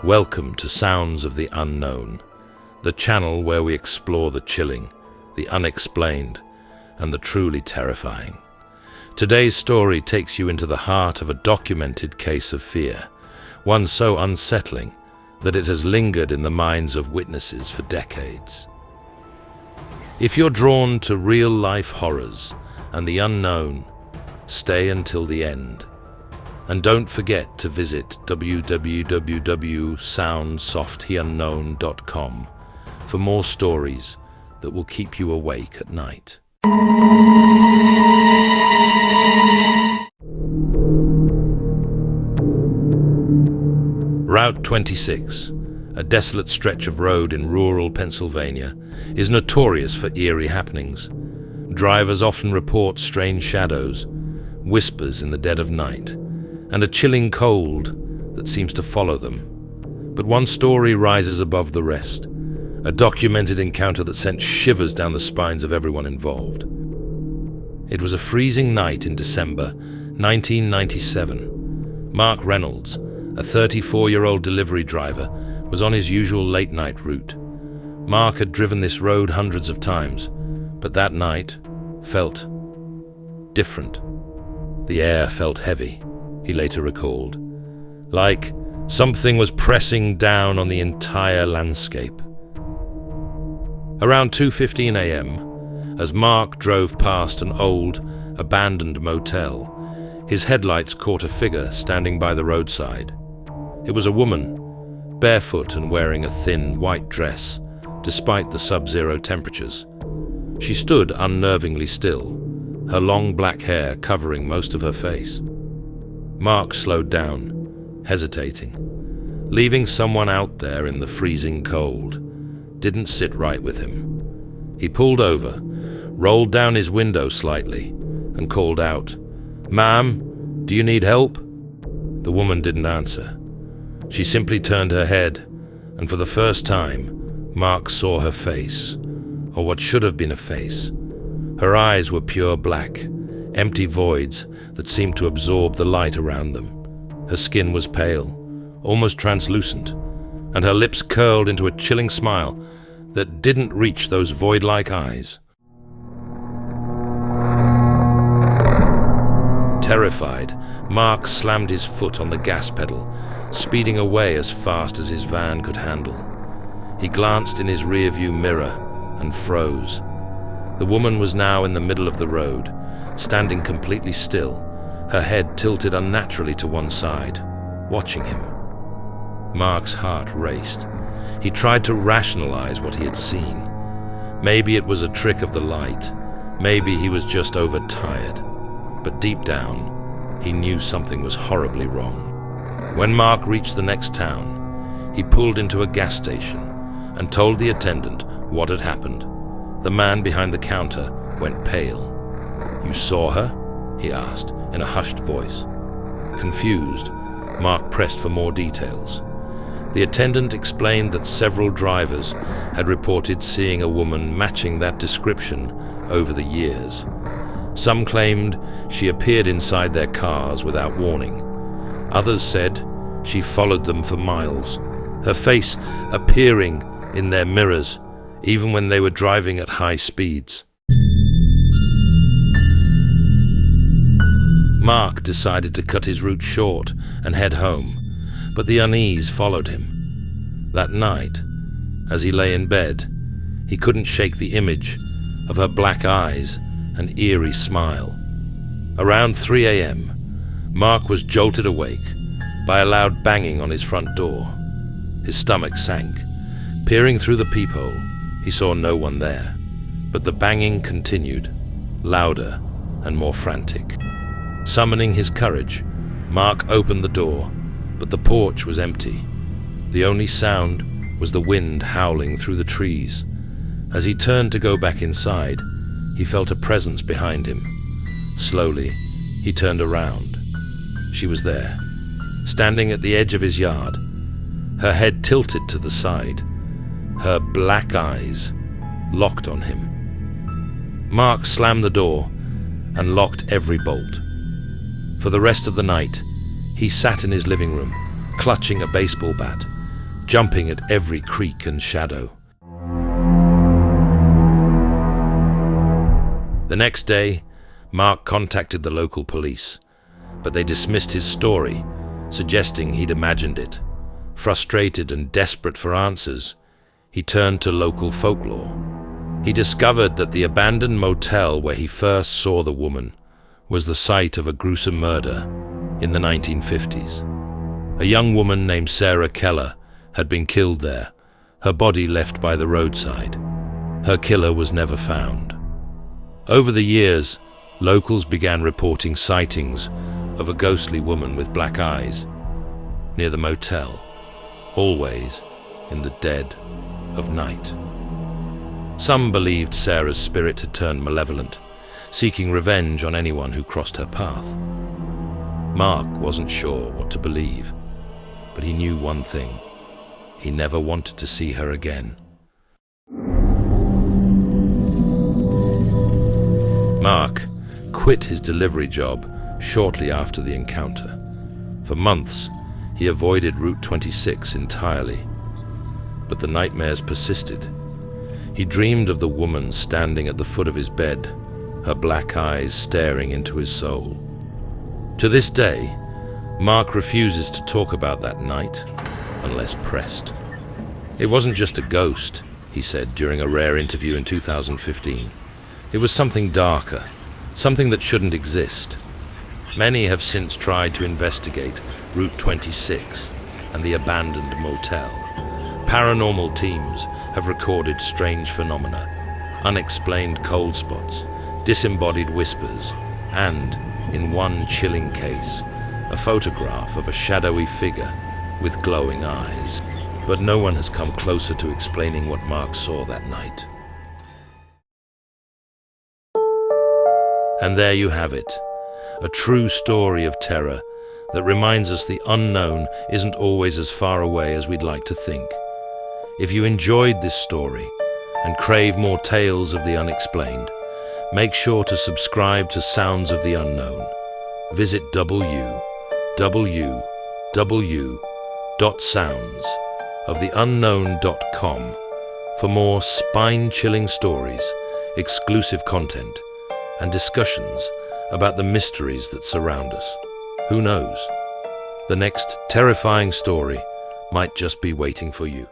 Welcome to Sounds of the Unknown, the channel where we explore the chilling, the unexplained, and the truly terrifying. Today's story takes you into the heart of a documented case of fear, one so unsettling that it has lingered in the minds of witnesses for decades. If you're drawn to real-life horrors and the unknown, stay until the end. And don't forget to visit www.soundsoftheunknown.com for more stories that will keep you awake at night. Route 26, a desolate stretch of road in rural Pennsylvania, is notorious for eerie happenings. Drivers often report strange shadows, whispers in the dead of night, and a chilling cold that seems to follow them. But one story rises above the rest, a documented encounter that sent shivers down the spines of everyone involved. It was a freezing night in December 1997. Mark Reynolds, a 34-year-old delivery driver, was on his usual late-night route. Mark had driven this road hundreds of times, but that night felt different. The air felt heavy, he later recalled, like something was pressing down on the entire landscape. Around 2:15 a.m., as Mark drove past an old, abandoned motel, his headlights caught a figure standing by the roadside. It was a woman, barefoot and wearing a thin, white dress, despite the sub-zero temperatures. She stood unnervingly still, her long black hair covering most of her face. Mark slowed down, hesitating. Leaving someone out there in the freezing cold didn't sit right with him. He pulled over, rolled down his window slightly, and called out, "Ma'am, do you need help?" The woman didn't answer. She simply turned her head, and for the first time, Mark saw her face, or what should have been a face. Her eyes were pure black, empty voids that seemed to absorb the light around them. Her skin was pale, almost translucent, and her lips curled into a chilling smile that didn't reach those void-like eyes. Terrified, Mark slammed his foot on the gas pedal, speeding away as fast as his van could handle. He glanced in his rearview mirror and froze. The woman was now in the middle of the road, standing completely still, her head tilted unnaturally to one side, watching him. Mark's heart raced. He tried to rationalize what he had seen. Maybe it was a trick of the light. Maybe he was just overtired. But deep down, he knew something was horribly wrong. When Mark reached the next town, he pulled into a gas station and told the attendant what had happened. The man behind the counter went pale. "You saw her?" he asked in a hushed voice. Confused, Mark pressed for more details. The attendant explained that several drivers had reported seeing a woman matching that description over the years. Some claimed she appeared inside their cars without warning. Others said she followed them for miles, her face appearing in their mirrors even when they were driving at high speeds. Mark decided to cut his route short and head home, but the unease followed him. That night, as he lay in bed, he couldn't shake the image of her black eyes and eerie smile. Around 3 a.m., Mark was jolted awake by a loud banging on his front door. His stomach sank. Peering through the peephole, he saw no one there, but the banging continued, louder and more frantic. Summoning his courage, Mark opened the door, but the porch was empty. The only sound was the wind howling through the trees. As he turned to go back inside, he felt a presence behind him. Slowly, he turned around. She was there, standing at the edge of his yard, her head tilted to the side, her black eyes locked on him. Mark slammed the door and locked every bolt. For the rest of the night, he sat in his living room, clutching a baseball bat, jumping at every creak and shadow. The next day, Mark contacted the local police, but they dismissed his story, suggesting he'd imagined it. Frustrated and desperate for answers, he turned to local folklore. He discovered that the abandoned motel where he first saw the woman was the site of a gruesome murder in the 1950s. A young woman named Sarah Keller had been killed there, her body left by the roadside. Her killer was never found. Over the years, locals began reporting sightings of a ghostly woman with black eyes near the motel, always in the dead of night. Some believed Sarah's spirit had turned malevolent, seeking revenge on anyone who crossed her path. Mark wasn't sure what to believe, but he knew one thing: he never wanted to see her again. Mark quit his delivery job shortly after the encounter. For months, he avoided Route 26 entirely, but the nightmares persisted. He dreamed of the woman standing at the foot of his bed, her black eyes staring into his soul. To this day, Mark refuses to talk about that night unless pressed. It wasn't just a ghost, he said during a rare interview in 2015. It was something darker, something that shouldn't exist. Many have since tried to investigate Route 26 and the abandoned motel. Paranormal teams have recorded strange phenomena, unexplained cold spots, disembodied whispers, and, in one chilling case, a photograph of a shadowy figure with glowing eyes. But no one has come closer to explaining what Mark saw that night. And there you have it, a true story of terror that reminds us the unknown isn't always as far away as we'd like to think. If you enjoyed this story and crave more tales of the unexplained, make sure to subscribe to Sounds of the Unknown. Visit www.soundsoftheunknown.com for more spine-chilling stories, exclusive content, and discussions about the mysteries that surround us. Who knows? The next terrifying story might just be waiting for you.